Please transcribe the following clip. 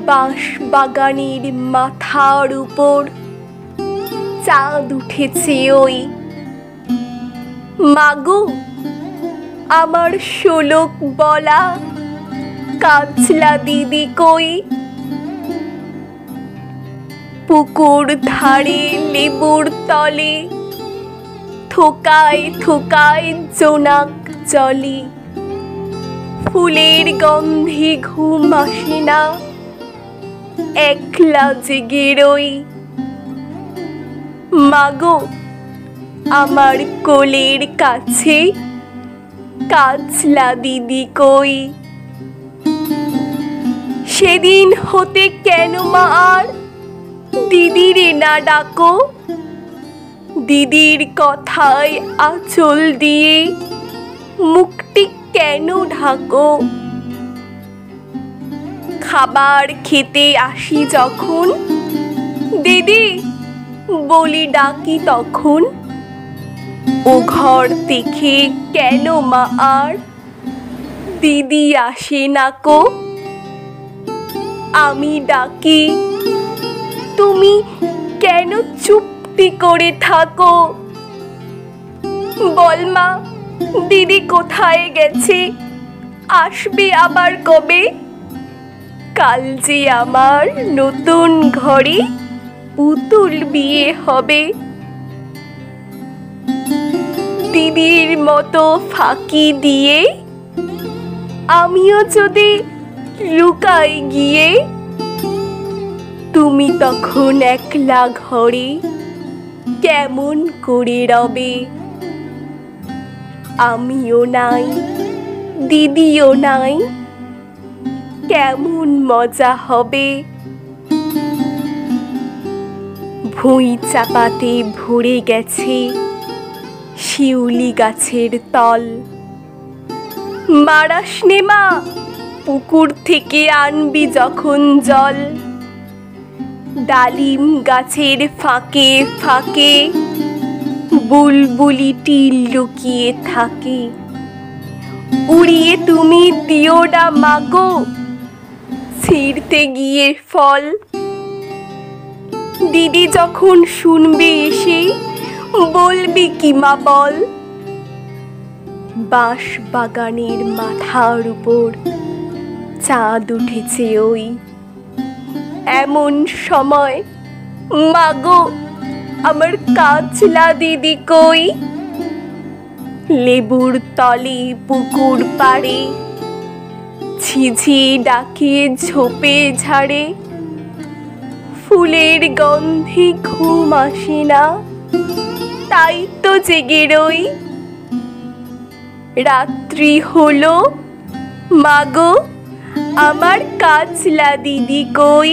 বাঁশ বাগানের মাথার উপর চাঁদ উঠেছে ওই। মাগো, আমার শোলক বলা কাজলা দিদি কই? পুকুর ধারে লেবুর তলে থোকায় থোকায় জোনাক জলে, ফুলের গন্ধে ঘুম আসে না, একলা জেগে রই। মাগো, আমার কোলের কাছে কাজলা দিদি কই? সেদিন হতে কেন মা আর দিদিরে না ডাকো? দিদির কথায় আঁচল দিয়ে মুখটি কেন ঢাকো? খাবার খেতে আসি যখন দিদি বলি ডাকি তখন, ও ঘর থেকে কেন মা আর দিদি আসে না কো? আমি ডাকি, তুমি কেন চুপটি করে থাকো? বল মা, দিদি কোথায় গেছে, আসবে আবার কবে? কাল যে আমার নতুন ঘরে পুতুল বিয়ে হবে। দিদির মতো ফাঁকি দিয়ে আমিও যদি লুকাই গিয়ে, তুমি তখন একলা ঘরে কেমন করে রবে? আমিও নাই, দিদিও নাই, কেমন মজা হবে? ভুঁই চাপাতে ভরে গেছে শিউলি গাছের তল। মারাস নে মা, পুকুর থেকে আনবি যখন জল। ডালিম গাছের ফাঁকে ফাঁকে বুলবুলিটি লুকিয়ে থাকে। উড়িয়ে তুমি দিও না মাগো ছিঁড়তে গিয়ে ফল। দিদি যখন শুনবে এসে বলবি কি মা বল? বাঁশ বাগানের মাথার উপর চাঁদ উঠেছে ওই। এমন সময় মাগো, আমার কাজলা দিদি কই? লেবুর তলে পুকুর পাড়ে ঝিঝি ডাকে ঝোপে ঝাড়ে, ফুলের গন্ধে ঘুম আসে না, তাই তো জেগে রই। রাত্রি হলো, মাগো, আমার কাজলা দিদি কই?